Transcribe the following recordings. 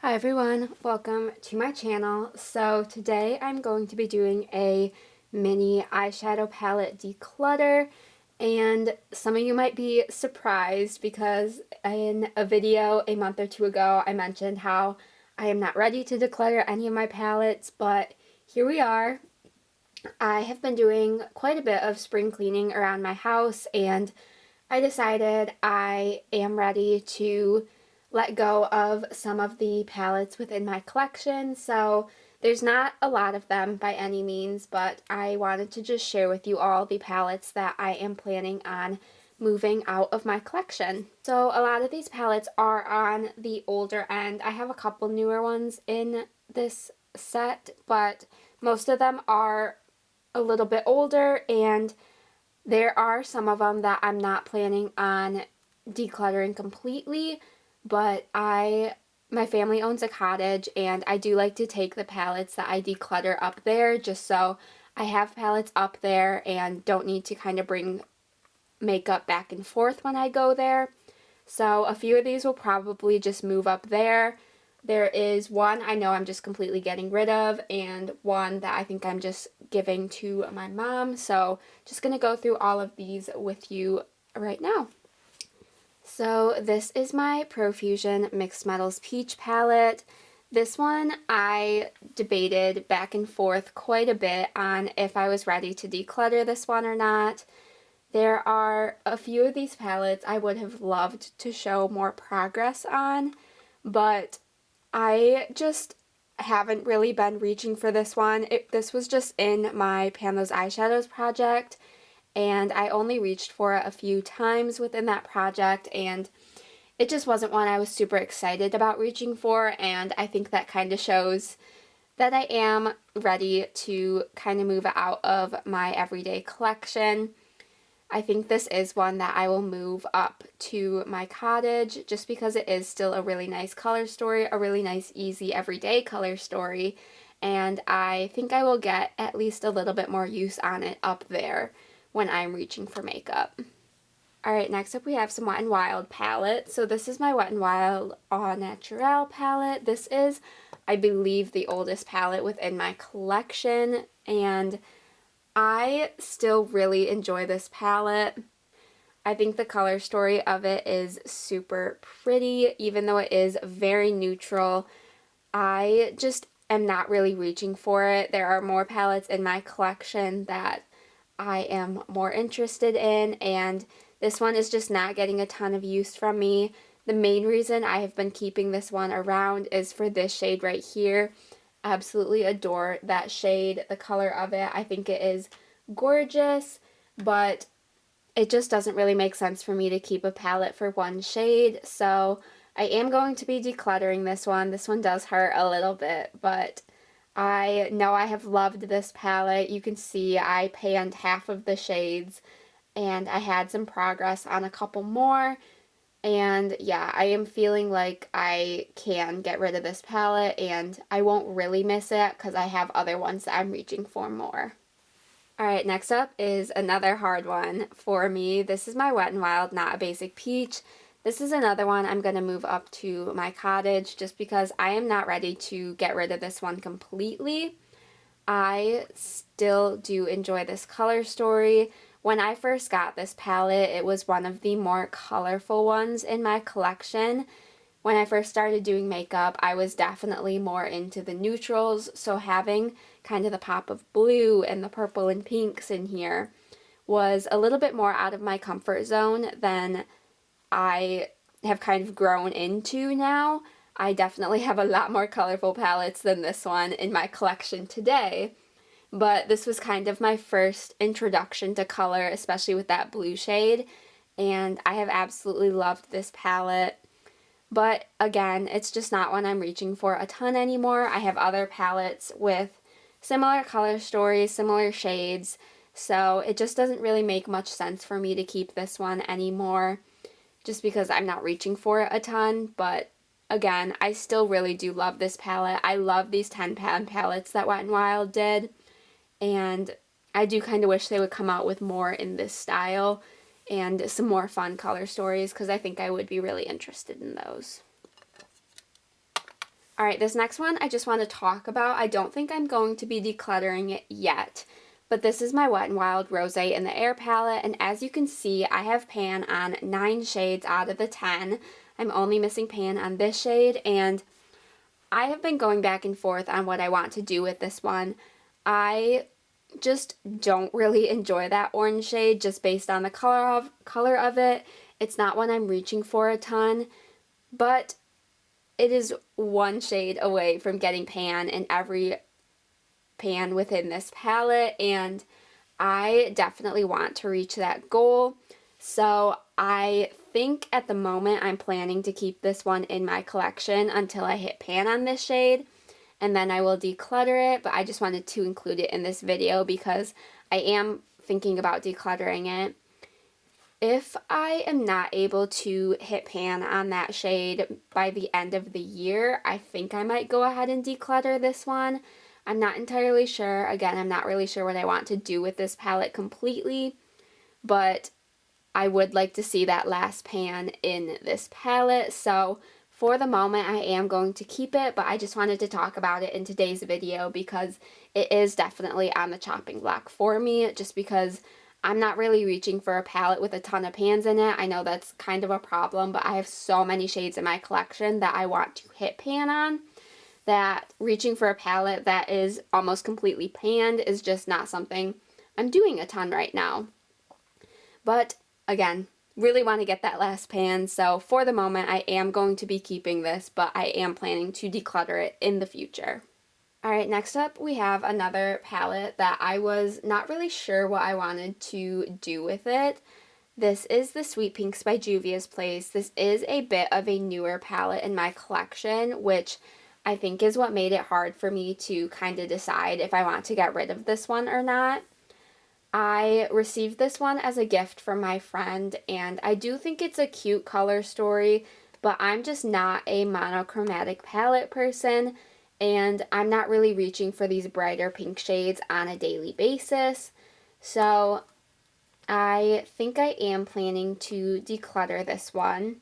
Hi everyone, welcome to my channel. So today I'm going to be doing a mini eyeshadow palette declutter, and some of you might be surprised because in a video a month or two ago I mentioned how I am not ready to declutter any of my palettes, but here we are. I have been doing quite a bit of spring cleaning around my house, and I decided I am ready to let go of some of the palettes within my collection. So there's not a lot of them by any means, but I wanted to just share with you all the palettes that I am planning on moving out of my collection. So a lot of these palettes are on the older end. I have a couple newer ones in this set, but most of them are a little bit older, and there are some of them that I'm not planning on decluttering completely, but my family owns a cottage, and I do like to take the palettes that I declutter up there just so I have palettes up there and don't need to kind of bring makeup back and forth when I go there. So a few of these will probably just move up there. There is one I know I'm just completely getting rid of, and one that I think I'm just giving to my mom. So just going to go through all of these with you right now. So this is my Perfusion Mixed Metals Peach palette. This one I debated back and forth quite a bit on if I was ready to declutter this one or not. There are a few of these palettes I would have loved to show more progress on, but I just haven't really been reaching for this one. This was just in my Pan Those Eyeshadows project, and I only reached for it a few times within that project, and it just wasn't one I was super excited about reaching for, and I think that kind of shows that I am ready to kind of move it out of my everyday collection. I think this is one that I will move up to my cottage just because it is still a really nice color story, a really nice, easy, everyday color story, and I think I will get at least a little bit more use on it up there when I'm reaching for makeup. Alright, next up we have some Wet n Wild palette. So this is my Wet n Wild Au Naturel palette. This is, I believe, the oldest palette within my collection, and I still really enjoy this palette. I think the color story of it is super pretty, even though it is very neutral. I just am not really reaching for it. There are more palettes in my collection that I am more interested in, and this one is just not getting a ton of use from me. The main reason I have been keeping this one around is for this shade right here. Absolutely adore that shade, the color of it. I think it is gorgeous, but it just doesn't really make sense for me to keep a palette for one shade, so I am going to be decluttering this one. This one does hurt a little bit, but I know I have loved this palette. You can see I panned half of the shades, and I had some progress on a couple more. And yeah, I am feeling like I can get rid of this palette, and I won't really miss it because I have other ones that I'm reaching for more. Alright, next up is another hard one for me. This is my Wet n Wild Not a Basic Peach. This is another one I'm going to move up to my cottage just because I am not ready to get rid of this one completely. I still do enjoy this color story. When I first got this palette, it was one of the more colorful ones in my collection. When I first started doing makeup, I was definitely more into the neutrals, so having kind of the pop of blue and the purple and pinks in here was a little bit more out of my comfort zone than I have kind of grown into now. I definitely have a lot more colorful palettes than this one in my collection today. But this was kind of my first introduction to color, especially with that blue shade, and I have absolutely loved this palette. But again, it's just not one I'm reaching for a ton anymore. I have other palettes with similar color stories, similar shades, so it just doesn't really make much sense for me to keep this one anymore just because I'm not reaching for it a ton. But again, I still really do love this palette. I love these 10-pan palettes that Wet n Wild did, and I do kind of wish they would come out with more in this style and some more fun color stories because I think I would be really interested in those. Alright, this next one I just want to talk about. I don't think I'm going to be decluttering it yet, but this is my Wet n Wild Rosé in the Air palette, and as you can see, I have pan on 9 shades out of the 10. I'm only missing pan on this shade, and I have been going back and forth on what I want to do with this one. I just don't really enjoy that orange shade just based on the color of it. It's not one I'm reaching for a ton, but it is one shade away from getting pan in every pan within this palette, and I definitely want to reach that goal. So I think at the moment I'm planning to keep this one in my collection until I hit pan on this shade, and then I will declutter it, but I just wanted to include it in this video because I am thinking about decluttering it. If I am not able to hit pan on that shade by the end of the year, I think I might go ahead and declutter this one. I'm not entirely sure. Again, I'm not really sure what I want to do with this palette completely, but I would like to see that last pan in this palette. So for the moment, I am going to keep it, but I just wanted to talk about it in today's video because it is definitely on the chopping block for me, just because I'm not really reaching for a palette with a ton of pans in it. I know that's kind of a problem, but I have so many shades in my collection that I want to hit pan on, that reaching for a palette that is almost completely panned is just not something I'm doing a ton right now. But again, really want to get that last pan, so for the moment I am going to be keeping this, but I am planning to declutter it in the future. Alright, next up we have another palette that I was not really sure what I wanted to do with it. This is the Sweet Pinks by Juvia's Place. This is a bit of a newer palette in my collection, which I think is what made it hard for me to kind of decide if I want to get rid of this one or not. I received this one as a gift from my friend, and I do think it's a cute color story, but I'm just not a monochromatic palette person, and I'm not really reaching for these brighter pink shades on a daily basis. So I think I am planning to declutter this one.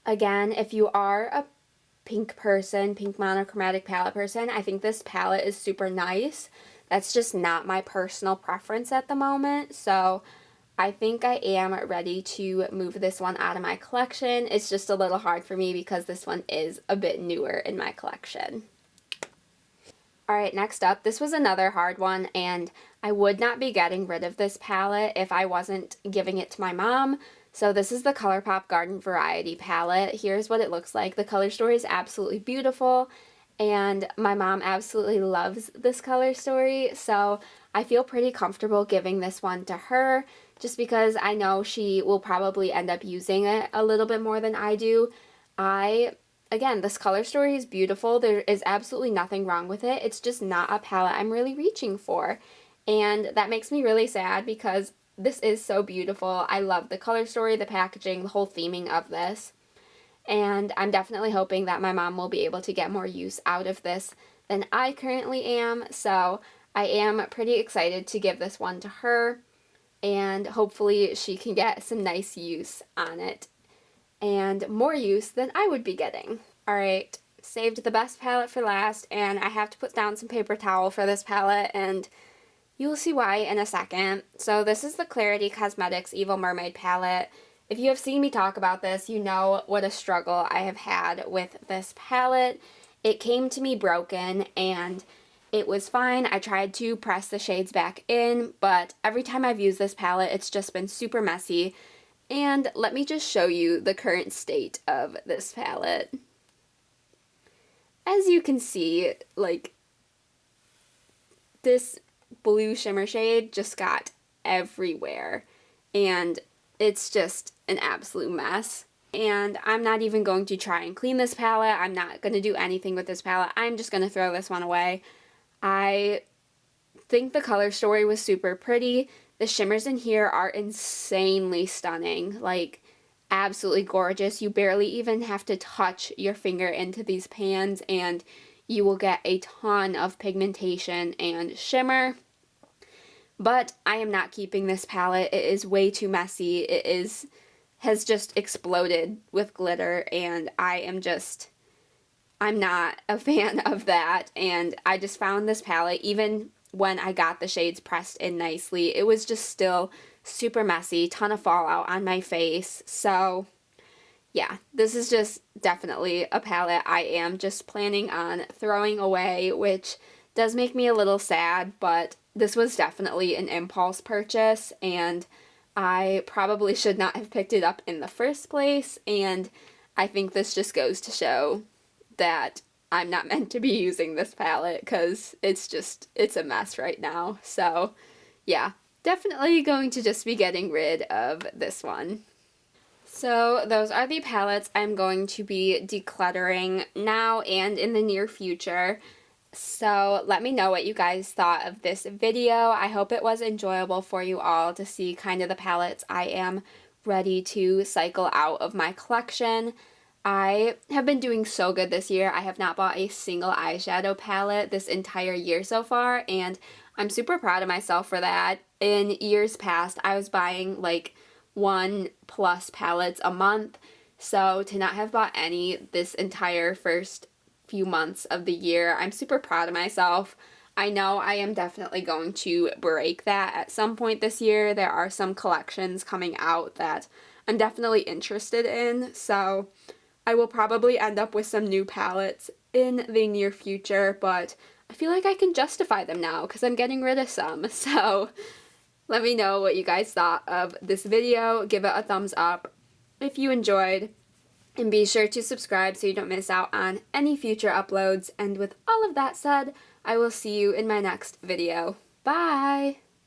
Again, if you are a pink person, pink monochromatic palette person, I think this palette is super nice. That's just not my personal preference at the moment, so I think I am ready to move this one out of my collection. It's just a little hard for me because this one is a bit newer in my collection. Alright, next up, this was another hard one, and I would not be getting rid of this palette if I wasn't giving it to my mom. So this is the ColourPop Garden Variety palette. Here's what it looks like. The color story is absolutely beautiful, and my mom absolutely loves this color story, so I feel pretty comfortable giving this one to her, just because I know she will probably end up using it a little bit more than I do. Again, this color story is beautiful. There is absolutely nothing wrong with it. It's just not a palette I'm really reaching for, and that makes me really sad because this is so beautiful. I love the color story, the packaging, the whole theming of this. And I'm definitely hoping that my mom will be able to get more use out of this than I currently am, so I am pretty excited to give this one to her, and hopefully she can get some nice use on it, and more use than I would be getting. Alright, saved the best palette for last, and I have to put down some paper towel for this palette, and you will see why in a second. So this is the Clarity Cosmetics Evil Mermaid palette. If you have seen me talk about this, you know what a struggle I have had with this palette. It came to me broken, and it was fine. I tried to press the shades back in, but every time I've used this palette, it's just been super messy. And let me just show you the current state of this palette. As you can see, like, this blue shimmer shade just got everywhere, and it's just an absolute mess. And I'm not even going to try and clean this palette. I'm not going to do anything with this palette. I'm just going to throw this one away. I think the color story was super pretty. The shimmers in here are insanely stunning. Like, absolutely gorgeous. You barely even have to touch your finger into these pans and you will get a ton of pigmentation and shimmer. But I am not keeping this palette. It is way too messy. Has just exploded with glitter, and I am just I'm not a fan of that, and I just found this palette, even when I got the shades pressed in nicely, it was just still super messy, ton of fallout on my face. So yeah, this is just definitely a palette I am just planning on throwing away, which does make me a little sad, but this was definitely an impulse purchase, and I probably should not have picked it up in the first place, and I think this just goes to show that I'm not meant to be using this palette because it's a mess right now. So yeah, definitely going to just be getting rid of this one. So those are the palettes I'm going to be decluttering now and in the near future. So let me know what you guys thought of this video. I hope it was enjoyable for you all to see kind of the palettes I am ready to cycle out of my collection. I have been doing so good this year. I have not bought a single eyeshadow palette this entire year so far, and I'm super proud of myself for that. In years past, I was buying like 1+ palettes a month, so to not have bought any this entire first few months of the year, I'm super proud of myself. I know I am definitely going to break that at some point this year. There are some collections coming out that I'm definitely interested in, so I will probably end up with some new palettes in the near future, but I feel like I can justify them now because I'm getting rid of some. So let me know what you guys thought of this video. Give it a thumbs up if you enjoyed, and be sure to subscribe so you don't miss out on any future uploads. And with all of that said, I will see you in my next video. Bye!